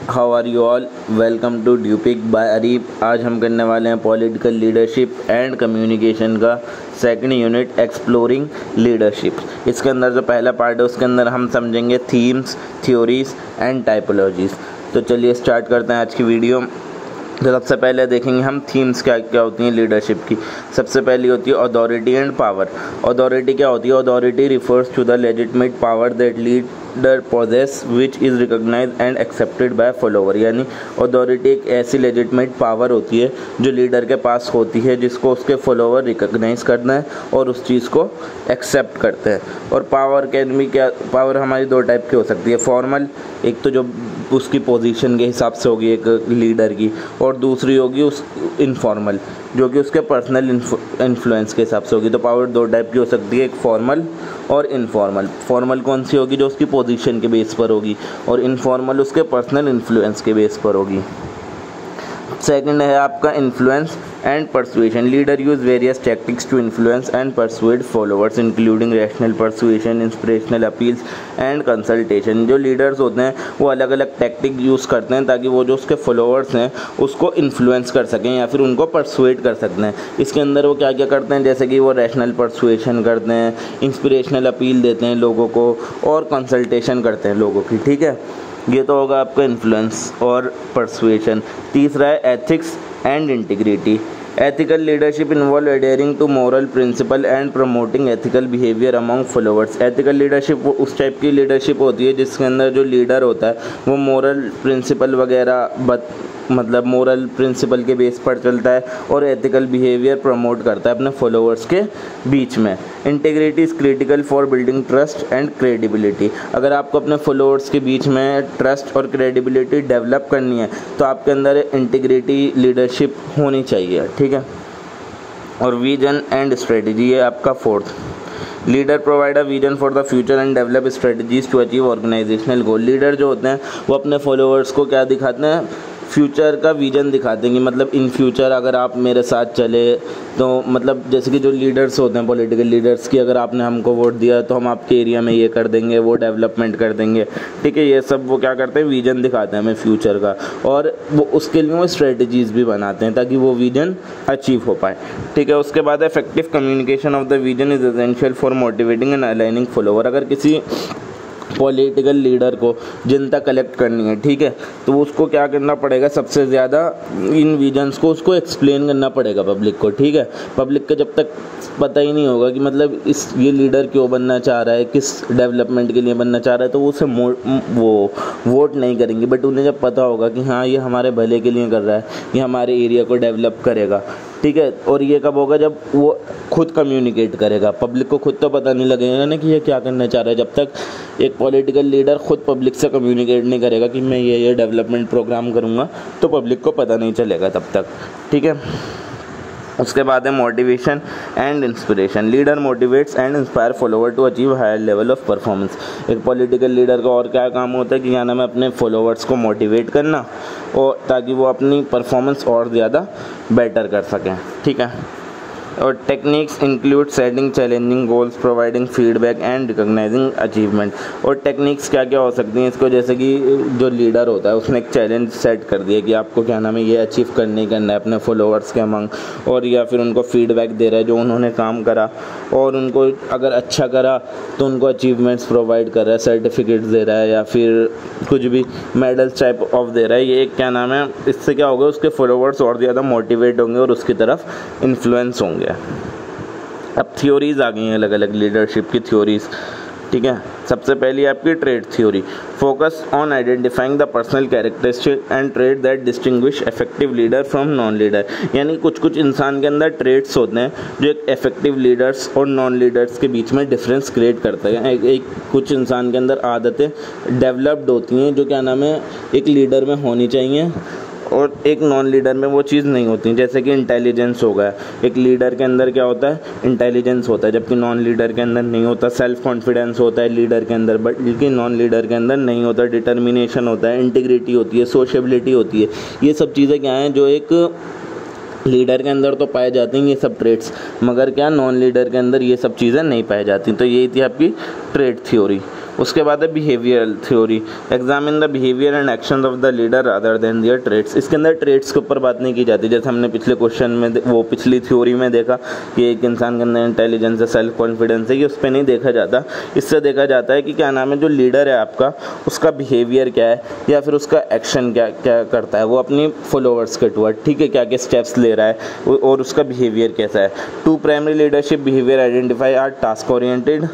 How are you all, welcome to ड्यूपिक by Areeb. आज हम करने वाले हैं पॉलिटिकल लीडरशिप एंड कम्युनिकेशन का सेकंड यूनिट एक्सप्लोरिंग लीडरशिप। इसके अंदर जो पहला पार्ट है उसके अंदर हम समझेंगे थीम्स, थ्योरीज एंड टाइपोलॉजीज़। तो चलिए स्टार्ट करते हैं आज की वीडियो। तो सबसे पहले देखेंगे हम थीम्स क्या क्या होती हैं लीडरशिप की। सबसे पहली होती है अथॉरिटी एंड पावर। अथॉरिटी क्या होती है? Authority refers to the legitimate power that leader possesses which is recognised and accepted by follower. यानी अथॉरिटी एक ऐसी लेजिटिमेट पावर होती है जो लीडर के पास होती है, जिसको उसके फॉलोवर रिकॉग्नाइज करना है और उस चीज़ को एक्सेप्ट करते हैं। और पावर कैन भी क्या, पावर हमारी दो टाइप की हो सकती है। फॉर्मल, एक तो जो उसकी पोजीशन के हिसाब से होगी एक लीडर की, और दूसरी होगी उस इनफॉर्मल, जो कि उसके पर्सनल इन्फ्लुएंस के हिसाब से होगी। तो पावर दो टाइप की हो सकती है, एक फॉर्मल और इनफॉर्मल। फॉर्मल कौन सी होगी? जो उसकी पोजीशन के बेस पर होगी, और इनफॉर्मल उसके पर्सनल इन्फ्लुएंस के बेस पर होगी। सेकंड है आपका influence and persuasion. Leader use various tactics to influence and persuade followers including rational persuasion, inspirational appeals and consultation. जो लीडर्स होते हैं वो अलग अलग टैक्टिक यूज़ करते हैं ताकि वो जो उसके फॉलोअर्स हैं उसको इन्फ्लुएंस कर सकें या फिर उनको परसुएड कर सकते हैं। इसके अंदर वो क्या क्या करते हैं, जैसे कि वो रैशनल परसुएशन करते हैं, इंस्पिरेशनल अपील देते हैं लोगों को, और कंसल्टेशन करते हैं लोगों की। ठीक है, ये तो होगा आपका इन्फ्लुएंस और परसुएशन। तीसरा है ethics and integrity. Ethical leadership involve adhering to moral principle and promoting ethical behaviour among followers. Ethical leadership उस टाइप की लीडरशिप होती है जिसके अंदर जो लीडर होता है वो मोरल प्रिंसिपल वगैरह मतलब मोरल प्रिंसिपल के बेस पर चलता है और एथिकल बिहेवियर प्रमोट करता है अपने फॉलोअर्स के बीच में। Integrity is critical for building trust and credibility. अगर आपको अपने फॉलोअर्स के बीच में ट्रस्ट और क्रेडिबिलिटी डेवलप करनी है तो आपके अंदर इंटीग्रिटी लीडरशिप होनी चाहिए। ठीक है, और विजन एंड स्ट्रेटजी है आपका fourth. Leader provide a vision for the future and develop strategies to achieve organisational goal. Leader जो होते हैं वो अपने फॉलोअर्स को क्या दिखाते हैं? फ्यूचर का विजन दिखा देंगे। मतलब इन फ्यूचर अगर आप मेरे साथ चले तो मतलब जैसे कि जो लीडर्स होते हैं पॉलिटिकल लीडर्स की, अगर आपने हमको वोट दिया तो हम आपके एरिया में ये कर देंगे, वो डेवलपमेंट कर देंगे। ठीक है, ये सब वो क्या करते हैं? विजन दिखाते हैं हमें फ्यूचर का, और वो उसके लिए वो स्ट्रेटजीज़ भी बनाते हैं ताकि वो विजन अचीव हो पाए। ठीक है, उसके बाद effective communication of the vision is essential for motivating and aligning follower. अगर किसी पॉलिटिकल लीडर को जनता कलेक्ट करनी है, ठीक है, तो उसको क्या करना पड़ेगा? सबसे ज़्यादा इन विजन्स को उसको एक्सप्लेन करना पड़ेगा पब्लिक को। ठीक है, पब्लिक को जब तक पता ही नहीं होगा कि मतलब ये लीडर क्यों बनना चाह रहा है, किस डेवलपमेंट के लिए बनना चाह रहा है, तो वो उसे वो वोट नहीं करेंगे। बट उन्हें जब पता होगा कि हाँ ये हमारे भले के लिए कर रहा है, ये हमारे एरिया को डेवलप करेगा। ठीक है, और ये कब होगा? जब वो खुद कम्युनिकेट करेगा। पब्लिक को खुद तो पता नहीं लगेगा ना कि ये क्या करना चाह रहा है, जब तक एक पॉलिटिकल लीडर खुद पब्लिक से कम्युनिकेट नहीं करेगा कि मैं ये डेवलपमेंट प्रोग्राम करूँगा, तो पब्लिक को पता नहीं चलेगा तब तक। ठीक है, उसके बाद है motivation and inspiration. Leader motivates and inspire follower to achieve higher level of performance. एक पॉलिटिकल लीडर का और क्या काम होता है कि क्या नाम है, अपने फॉलोवर्स को मोटिवेट करना, और ताकि वो अपनी परफॉर्मेंस और ज़्यादा बेटर कर सकें। ठीक है, और techniques include setting challenging goals, providing feedback and recognising achievement. और टेक्निक्स क्या क्या हो सकती हैं इसको? जैसे कि जो लीडर होता है उसने एक चैलेंज सेट कर दिया कि आपको क्या नाम है ये अचीव करना ही करना है अपने फॉलोअर्स के अमंग, और या फिर उनको फीडबैक दे रहा है जो उन्होंने काम करा, और उनको अगर अच्छा करा तो उनको अचीवमेंट्स प्रोवाइड कर रहा है, सर्टिफिकेट्स दे रहा है या फिर कुछ भी मेडल्स टाइप ऑफ दे रहा है। ये क्या नाम है, इससे क्या होगा? उसके फॉलोअर्स और ज़्यादा मोटिवेट होंगे और उसकी तरफ इन्फ्लुएंस होंगे। अब थ्योरीज आ गई हैं, अलग अलग लीडरशिप की थ्योरीज। ठीक है, सबसे पहली आपकी trade theory. Focus on identifying the personal characteristic and trade that distinguish effective leader from non leader. यानी कुछ कुछ इंसान के अंदर ट्रेड्स होते हैं जो एक इफेक्टिव लीडर्स और नॉन लीडर्स के बीच में डिफरेंस क्रिएट करते हैं। एक कुछ इंसान के अंदर आदतें डेवलप्ड होती हैं जो क्या नाम है एक लीडर में होनी चाहिए, और एक नॉन लीडर में वो चीज़ नहीं होती। जैसे कि इंटेलिजेंस हो गया, एक लीडर के अंदर क्या होता है? इंटेलिजेंस होता है, जबकि नॉन लीडर के अंदर नहीं होता। सेल्फ कॉन्फिडेंस होता है लीडर के अंदर, बल्कि नॉन लीडर के अंदर नहीं होता। डिटर्मिनेशन होता है, इंटीग्रिटी होती है, सोशेबिलिटी होती है। ये सब चीज़ें क्या हैं जो एक लीडर के अंदर तो पाए जाते हैं ये सब ट्रेड्स, मगर क्या नॉन लीडर के अंदर ये सब चीज़ें नहीं पाई जाती। तो यही थी आपकी ट्रेड थ्योरी। उसके बाद है behavioural theory, examine the behaviour and action of the leader other than their traits. इसके अंदर ट्रेड्स के ऊपर बात नहीं की जाती, जैसे हमने पिछले क्वेश्चन में वो पिछली थ्योरी में देखा कि एक इंसान के अंदर इंटेलिजेंस है, सेल्फ कॉन्फिडेंस है, ये उस पर नहीं देखा जाता। इससे देखा जाता है कि क्या नाम है, जो लीडर है आपका उसका बिहेवियर क्या है या फिर उसका एक्शन क्या क्या करता है, वो अपनी फॉलोअर्स के टुवर्ड, ठीक है, क्या क्या स्टेप्स ले रहा है और उसका बिहेवियर कैसा है। Two primary leadership behaviour identify are task oriented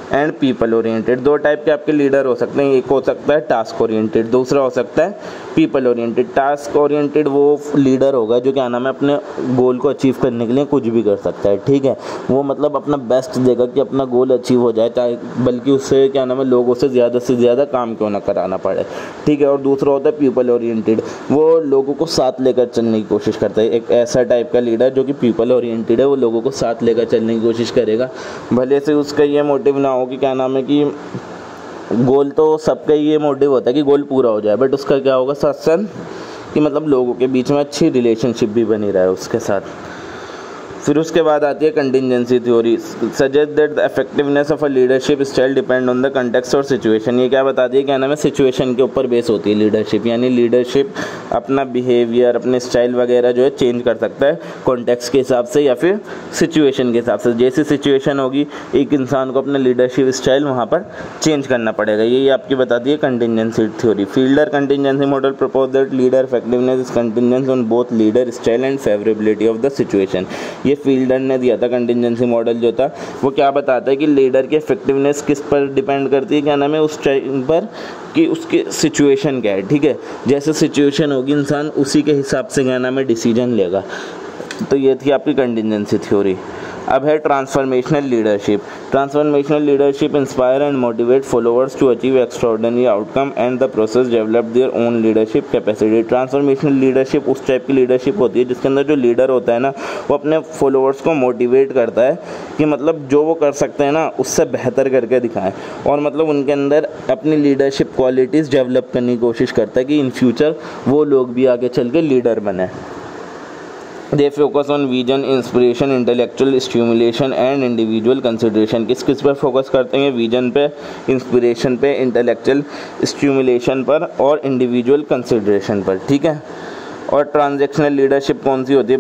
and people oriented. दो टाइप के आपके लीडर हो सकते हैं, एक हो सकता है टास्क ओरिएंटेड, दूसरा हो सकता है पीपल ओरिएंटेड। टास्क ओरिएंटेड वो लीडर होगा जो क्या नाम है अपने गोल को अचीव करने के लिए कुछ भी कर सकता है, ठीक है, वो मतलब अपना बेस्ट देगा कि अपना गोल अचीव हो जाए, चाहे बल्कि उससे क्या नाम है लोगों से ज़्यादा काम क्यों ना कराना पड़े, ठीक है। और दूसरा होता है पीपल ओरिएंटेड, वो लोगों को साथ लेकर चलने की कोशिश करता है। एक ऐसा टाइप का लीडर जो कि पीपल ओरिएंटेड है, वो लोगों को साथ लेकर चलने की कोशिश करेगा, भले से उसका ये मोटिव ना हो कि क्या नाम है कि गोल, तो सबका ये मोटिव होता है कि गोल पूरा हो जाए, बट उसका क्या होगा साथ साथ कि मतलब लोगों के बीच में अच्छी रिलेशनशिप भी बनी रहे उसके साथ। फिर उसके बाद आती है contingency theory, suggest that the effectiveness of a leadership style depend on the context और सिचुएशन। ये क्या बताती है, क्या नाम है, सिचुएशन के ऊपर बेस होती है लीडरशिप, यानी लीडरशिप अपना बिहेवियर अपने स्टाइल वगैरह जो है चेंज कर सकता है कॉन्टेक्स्ट के हिसाब से या फिर सिचुएशन के हिसाब से। जैसी सिचुएशन होगी एक इंसान को अपना लीडरशिप स्टाइल वहाँ पर चेंज करना पड़ेगा, यही आपकी बताती है contingency theory. Fiedler contingency model propose that leader effectiveness is contingent on both leader style and favourability of the situation. ये फील्डर ने दिया था कंटिजेंसी मॉडल जो था, वो क्या बताता है कि लीडर की इफेक्टिवनेस किस पर डिपेंड करती है, क्या नाम है, उस टाइम पर कि उसकी सिचुएशन क्या है, ठीक है। जैसे सिचुएशन होगी इंसान उसी के हिसाब से क्या नाम है डिसीजन लेगा। तो ये थी आपकी कंटिजेंसी थ्योरी। अब है transformational leadership. Transformational leadership inspire and motivate followers to achieve extraordinary outcome and the process develop their own leadership capacity. Transformational leadership उस टाइप की लीडरशिप होती है जिसके अंदर जो लीडर होता है ना, वो अपने फॉलोअर्स को मोटिवेट करता है कि मतलब जो वो कर सकते हैं ना उससे बेहतर करके दिखाएं, और मतलब उनके अंदर अपनी लीडरशिप क्वालिटीज़ डेवलप करने की कोशिश करता है कि इन फ्यूचर वो लोग भी आगे चल के लीडर बने। They focus on vision, inspiration, intellectual stimulation and individual consideration. किस किस पर फोकस करते हैं, विजन पे, इंस्पिरेशन पे, इंटेलेक्चुअल स्टिमुलेशन पर और इंडिविजुअल कंसिडरेशन पर, ठीक है। और ट्रांजैक्शनल लीडरशिप कौन सी होती है,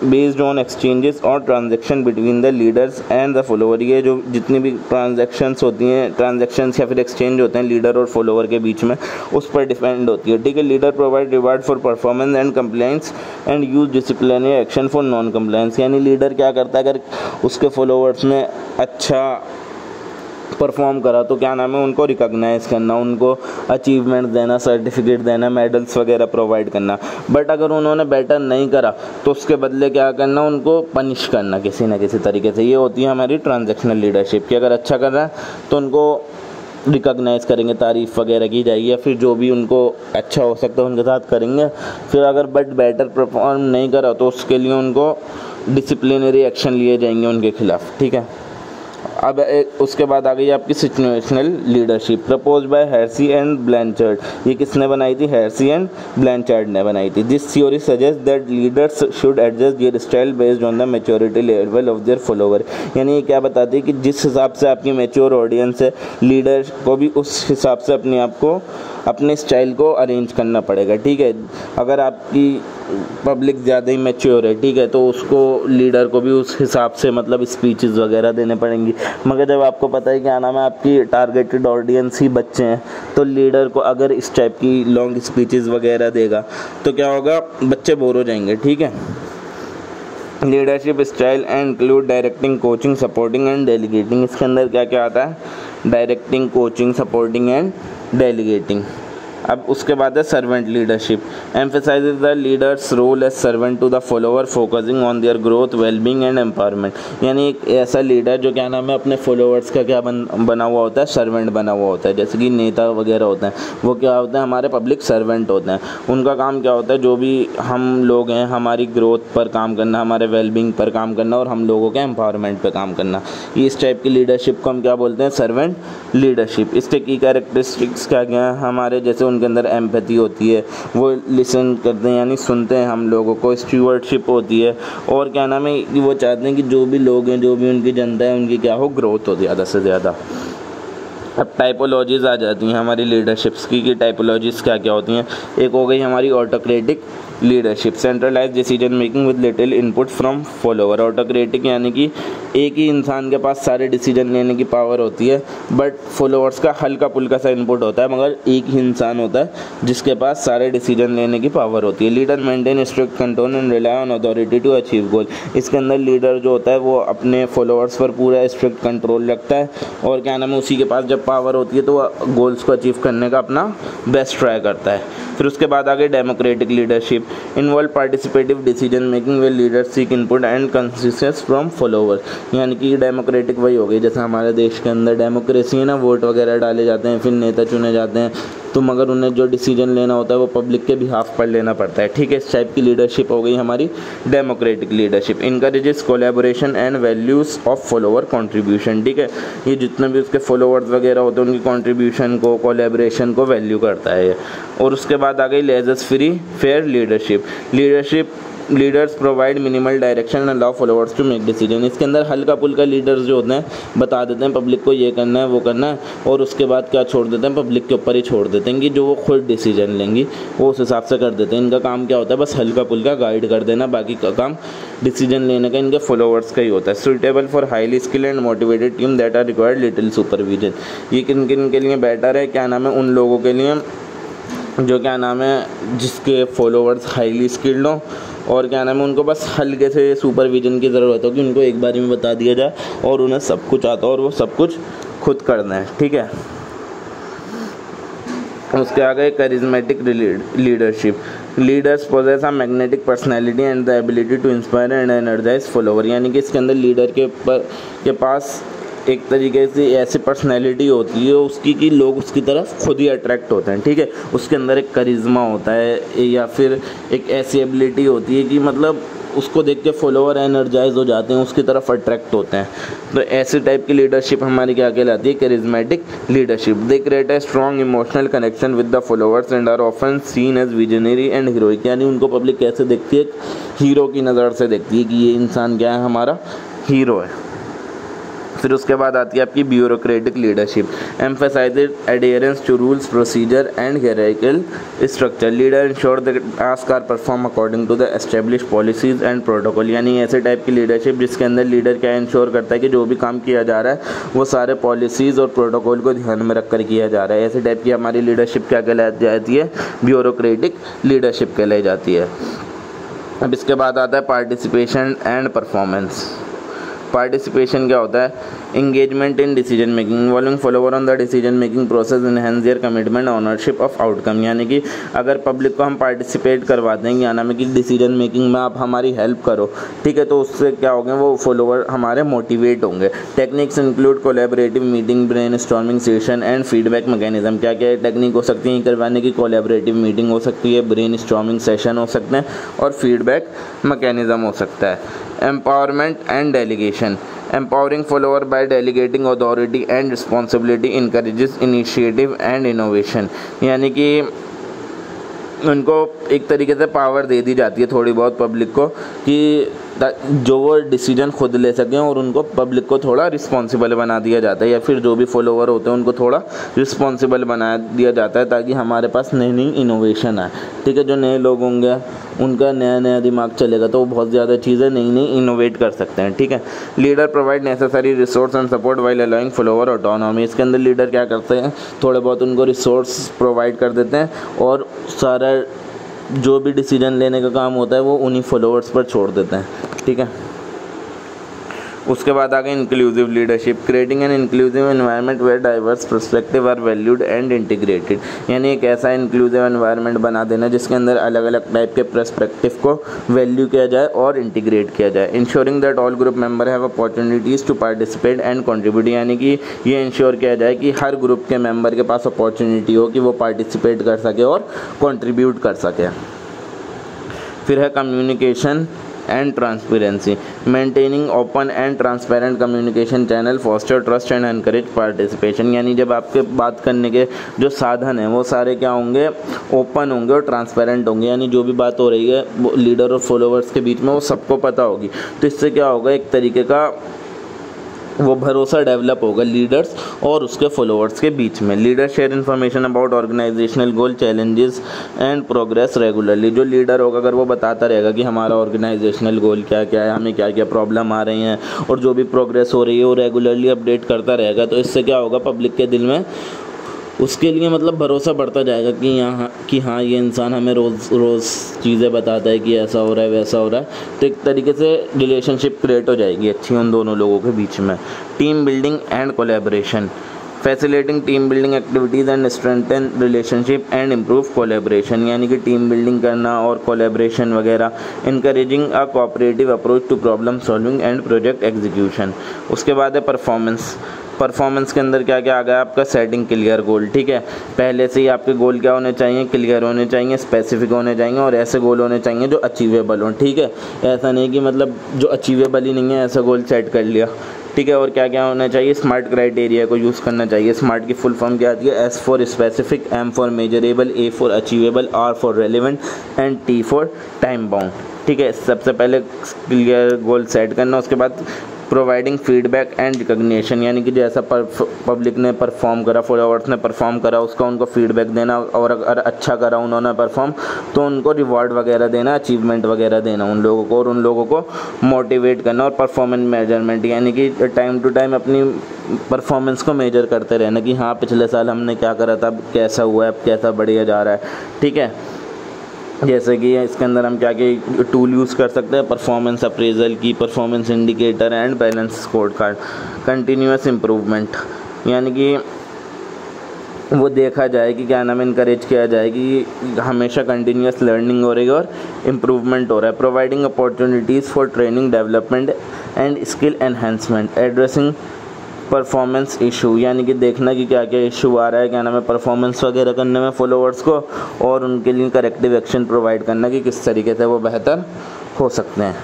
बेस्ड ऑन एक्सचेंजेस और transaction between the leaders and the follower. ये जो जितनी भी ट्रांजैक्शंस होती हैं, ट्रांजैक्शंस या फिर एक्सचेंज होते हैं लीडर और फॉलोअर के बीच में, उस पर डिपेंड होती है, ठीक है। Leader provide reward for performance and compliance and use disciplinary action for non compliance. यानी लीडर क्या करता है, अगर उसके फॉलोअर्स ने अच्छा परफॉर्म करा तो क्या नाम है उनको रिकॉग्नाइज़ करना, उनको अचीवमेंट देना, सर्टिफिकेट देना, मेडल्स वगैरह प्रोवाइड करना। बट अगर उन्होंने बेटर नहीं करा तो उसके बदले क्या करना, उनको पनिश करना किसी न किसी तरीके से। ये होती है हमारी ट्रांजैक्शनल लीडरशिप कि अगर अच्छा कर रहा है तो उनको रिकॉग्नाइज़ करेंगे, तारीफ़ वगैरह की जाएगी, या फिर जो भी उनको अच्छा हो सकता है उनके साथ करेंगे। फिर अगर बट बेटर परफॉर्म नहीं करा तो उसके लिए उनको डिसिप्लिनरी एक्शन लिए जाएंगे उनके खिलाफ, ठीक है। अब उसके बाद आ गई आपकी situational leadership propose by Hersey and Blanchard. ये किसने बनाई थी, हेर्सी एंड ब्लैंचार्ड ने बनाई थी। This theory suggest that leaders should adjust there style based on the maturity level of their follower. यानी ये क्या बताती है कि जिस हिसाब से आपकी मैच्योर ऑडियंस है, लीडर को भी उस हिसाब से अपने आप को, अपने स्टाइल को अरेंज करना पड़ेगा, ठीक है। अगर आपकी पब्लिक ज़्यादा ही मैच्योर है, ठीक है, तो उसको लीडर को भी उस हिसाब से मतलब स्पीचेस वगैरह देने पड़ेंगी। मगर जब आपको पता है क्या नाम है आपकी टारगेटेड ऑडियंस ही बच्चे हैं, तो लीडर को अगर इस टाइप की लॉन्ग स्पीचेस वगैरह देगा तो क्या होगा, बच्चे बोर हो जाएंगे, ठीक है। Leadership style and include directing, coaching, supporting and delegating. इसके अंदर क्या क्या आता है, directing, coaching, supporting and delegating. अब उसके बाद है servant leadership, emphasises the leader's role as servant to the follower, focusing on their growth, wellbeing and empowerment. यानी एक ऐसा लीडर जो क्या नाम है अपने फॉलोअर्स का क्या बना हुआ होता है, सर्वेंट बना हुआ होता है। जैसे कि नेता वगैरह होते हैं, वो क्या होते हैं, हमारे पब्लिक सर्वेंट होते हैं। उनका काम क्या होता है, जो भी हम लोग हैं हमारी ग्रोथ पर काम करना, हमारे वेलबींग पर काम करना और हम लोगों के एम्पावरमेंट पर काम करना। इस टाइप की लीडरशिप को हम क्या बोलते हैं, सर्वेंट लीडरशिप। इसके की कैरेक्टरिस्टिक्स क्या क्या हैं हमारे, जैसे उनके अंदर एम्पैथी होती है, वो लिसन करते हैं यानी सुनते हैं हम लोगों को, स्टीवर्डशिप होती है, और क्या नाम है कि वो चाहते हैं कि जो भी लोग हैं, जो भी उनकी जनता है, उनकी क्या हो, ग्रोथ हो ज़्यादा से ज़्यादा। अब टाइपोलॉजीज़ आ जाती हैं हमारी लीडरशिप्स की टाइपोलॉजीज़ क्या क्या होती हैं। एक हो गई हमारी autocratic leadership, centralise decision making with little input from follower. Autocratic यानी कि एक ही इंसान के पास सारे डिसीजन लेने की पावर होती है, बट फॉलोअर्स का हल्का पुल्का सा इनपुट होता है, मगर एक ही इंसान होता है जिसके पास सारे डिसीजन लेने की पावर होती है। Leader maintain strict control and rely on authority to achieve goal. इसके अंदर लीडर जो होता है वो अपने फॉलोअर्स पर पूरा स्ट्रिक्ट कंट्रोल रखता है, और क्या नाम है, उसी के पास जब पावर होती है तो वह गोल्स को अचीव करने का अपना बेस्ट ट्राई करता है। फिर उसके बाद आगे democratic leadership, involve participative decision making way leader seek input and consensus from follower. यानी कि डेमोक्रेटिक वही हो गई जैसे हमारे देश के अंदर डेमोक्रेसी है ना, वोट वगैरह डाले जाते हैं, फिर नेता चुने जाते हैं, तो मगर उन्हें जो डिसीजन लेना होता है वो पब्लिक के बिहाफ पर लेना पड़ता है। ठीक है, इस टाइप की लीडरशिप हो गई हमारी democratic leadership. Encourages collaboration and values of follower contribution. ठीक है, ये जितने भी उसके फॉलोवर्स वगैरह होते हैं उनकी कंट्रीब्यूशन को, कोलैबोरेशन को वैल्यू करता है। और उसके बाद आ गई laissez free fair leadership leaders provide minimal direction and allow followers to make decision. इसके अंदर हल्का पुल्का लीडर्स जो होते हैं बता देते हैं पब्लिक को ये करना है वो करना है, और उसके बाद क्या छोड़ देते हैं, पब्लिक के ऊपर ही छोड़ देते हैं कि जो वो खुद डिसीजन लेंगी वो उस हिसाब से कर देते हैं। इनका काम क्या होता है, बस हल्का पुल्का गाइड कर देना, बाकी का काम डिसीजन लेने का इनके फॉलोअर्स का ही होता है। Suitable for highly skilled and motivated team that are required little supervision. ये किन किन के लिए बेटर है, क्या नाम है, उन लोगों के लिए जो क्या नाम है जिसके फॉलोअर्स हाईली स्किल्ड हों, और क्या नाम है उनको बस हल्के से सुपरविजन की ज़रूरत हो कि उनको एक बारी में बता दिया जाए और उन्हें सब कुछ आता हो और वो सब कुछ खुद करना है। ठीक है, उसके आगे charismatic leadership, leaders possess a magnetic personality and the ability to inspire and energise follower. यानी कि इसके अंदर लीडर के पास एक तरीके से ऐसी पर्सनैलिटी होती है उसकी कि लोग उसकी तरफ खुद ही अट्रैक्ट होते हैं। ठीक है, उसके अंदर एक करिश्मा होता है या फिर एक ऐसी एबिलिटी होती है कि मतलब उसको देख के फॉलोवर एनर्जाइज हो जाते हैं, उसकी तरफ अट्रैक्ट होते हैं। तो ऐसी टाइप की लीडरशिप हमारी क्या कहलाती है, charismatic leadership. They create a strong emotional connection with the followers and are often seen as visionary and heroic. यानी उनको पब्लिक कैसे देखती है, हीरो की नज़र से देखती है कि ये इंसान क्या है, हमारा हीरो है। फिर उसके बाद आती है आपकी bureaucratic leadership, emphasized adherence to rules procedure and hierarchical structure. Leader ensure the task are perform according to the establish policies and protocol. यानी ऐसे टाइप की लीडरशिप जिसके अंदर लीडर क्या इंश्योर करता है कि जो भी काम किया जा रहा है वो सारे पॉलिसीज़ और प्रोटोकॉल को ध्यान में रखकर किया जा रहा है। ऐसे टाइप की हमारी लीडरशिप क्या कहलाई जाती है, ब्यूरोक्रेटिक लीडरशिप कहलाई जाती है। अब इसके बाद आता है पार्टिसिपेशन एंड परफॉर्मेंस। पार्टिसिपेशन क्या होता है, engagement in decision making involving follower on the decision making process enhance there commitment ownership of outcome. यानी कि अगर पब्लिक को हम पार्टिसिपेट करवाते हैं, यानी कि डिसीजन मेकिंग में आप हमारी हेल्प करो, ठीक है, तो उससे क्या होंगे, वो फॉलोवर हमारे मोटिवेट होंगे। Techniques include collaborative meeting, brainstorming session and feedback mechanism. क्या क्या टेक्निक हो सकती है करवाने की, कोलैबोरेटिव मीटिंग हो सकती है, ब्रेनस्टॉर्मिंग सेशन हो सकते हैं और फीडबैक मैकेनिज्म हो सकता है। Empowerment and delegation, empowering follower by delegating authority and responsibility encourages initiative and innovation। यानी कि उनको एक तरीके से पावर दे दी जाती है थोड़ी बहुत पब्लिक को कि जो वो डिसीजन खुद ले सकें, और उनको पब्लिक को थोड़ा रिस्पॉन्सिबल बना दिया जाता है, या फिर जो भी फॉलोवर होते हैं उनको थोड़ा रिस्पॉन्सिबल बना दिया जाता है ताकि हमारे पास नई नई इनोवेशन आए। ठीक है, जो नए लोग होंगे उनका नया नया दिमाग चलेगा तो वो बहुत ज़्यादा चीज़ें नई नई इनोवेट कर सकते हैं। ठीक है, leader provide necessary resource and support while allowing follower autonomy. इसके अंदर लीडर क्या करते हैं, थोड़े बहुत उनको रिसोर्स प्रोवाइड कर देते हैं और सारा जो भी डिसीजन लेने का काम होता है वो उन्हीं फॉलोअर्स पर छोड़ देते हैं। ठीक है, उसके बाद आ गए inclusive leadership, creating an inclusive environment where diverse perspective are valued and integrated. यानी एक ऐसा इंक्लूसिव एनवायरनमेंट बना देना जिसके अंदर अलग अलग टाइप के पर्सपेक्टिव को वैल्यू किया जाए और इंटीग्रेट किया जाए। Ensuring that all group member have opportunities to participate and contribute. यानी कि ये इंश्योर किया जाए कि हर ग्रुप के मेंबर के पास अपॉर्चुनिटी हो कि वो पार्टिसिपेट कर सके और कंट्रीब्यूट कर सके। फिर है communication and transparency, maintaining open and transparent communication channel foster trust and encourage participation. यानी जब आपके बात करने के जो साधन हैं वो सारे क्या होंगे, ओपन होंगे और ट्रांसपेरेंट होंगे। यानी जो भी बात हो रही है वो लीडर और फॉलोवर्स के बीच में वो सबको पता होगी। तो इससे क्या होगा, एक तरीके का वो भरोसा डेवलप होगा लीडर्स और उसके फॉलोअर्स के बीच में। Leader share information about organisational goal, challenges and progress regularly. जो लीडर होगा अगर वो बताता रहेगा कि हमारा ऑर्गेनाइजेशनल गोल क्या क्या है, हमें क्या क्या प्रॉब्लम आ रही हैं और जो भी प्रोग्रेस हो रही है वो रेगुलरली अपडेट करता रहेगा, तो इससे क्या होगा, पब्लिक के दिल में उसके लिए मतलब भरोसा बढ़ता जाएगा कि हाँ ये इंसान हमें रोज़ चीज़ें बताता है कि ऐसा हो रहा है वैसा हो रहा है। तो एक तरीके से रिलेशनशिप क्रिएट हो जाएगी अच्छी उन दोनों लोगों के बीच में। Team building and collaboration, facilitating team building activities and strengthen relationship and improve collaboration, यानी कि टीम बिल्डिंग करना और कोलैबोरेशन वगैरह। Encouraging a cooperative approach to problem solving and project execution. उसके बाद है परफॉर्मेंस के अंदर क्या क्या आ गया आपका, सेटिंग क्लियर गोल। ठीक है, पहले से ही आपके गोल क्या होने चाहिए, क्लियर होने चाहिए, स्पेसिफिक होने चाहिए और ऐसे गोल होने चाहिए जो अचीवेबल हों। ठीक है, ऐसा नहीं कि मतलब जो अचीवेबल ही नहीं है ऐसा गोल सेट कर लिया। ठीक है, और क्या क्या होना चाहिए, स्मार्ट क्राइटेरिया को यूज़ करना चाहिए। स्मार्ट की फुल फॉर्म क्या आती है, S for specific, M for measurable, A for achievable, R for relevant and T for time bound. ठीक है, सबसे पहले क्लियर गोल सेट करना। उसके बाद प्रोवाइडिंग फीडबैक एंड रिकग्निशन, यानी कि जैसा पब्लिक ने परफॉर्म करा, फॉलोअर्स ने परफॉर्म करा, उसका उनको फीडबैक देना और अगर अच्छा करा उन्होंने परफॉर्म तो उनको रिवॉर्ड वगैरह देना, अचीवमेंट वगैरह देना उन लोगों को, और उन लोगों को मोटिवेट करना। और परफॉर्मेंस मेजरमेंट, यानी कि टाइम टू टाइम अपनी परफॉर्मेंस को मेजर करते रहना कि हाँ पिछले साल हमने क्या करा था, अब कैसा हुआ है, अब कैसा बढ़िया जा रहा है। ठीक है, जैसे कि इसके अंदर हम क्या क्या टूल यूज़ कर सकते हैं, परफॉर्मेंस अप्रेजल की, performance indicator and balance score card. Continuous improvement, यानी कि वो देखा जाए कि क्या नाम, इनकरेज किया जाए कि हमेशा कंटिन्यूअस लर्निंग हो रही है और इम्प्रूवमेंट हो रहा है। Providing opportunities for training development and skill enhancement. Addressing performance issue, यानी कि देखना कि क्या क्या इशू आ रहा है, क्या नाम है, परफॉर्मेंस वगैरह करने में फॉलोअर्स को, और उनके लिए करेक्टिव एक्शन प्रोवाइड करना कि किस तरीके से वो बेहतर हो सकते हैं।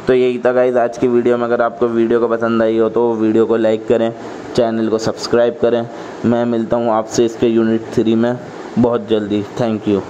तो यही था गाइस आज की वीडियो में। अगर आपको वीडियो को पसंद आई हो तो वीडियो को लाइक करें, चैनल को सब्सक्राइब करें। मैं मिलता हूँ आपसे इसके यूनिट 3 में बहुत जल्दी। Thank you.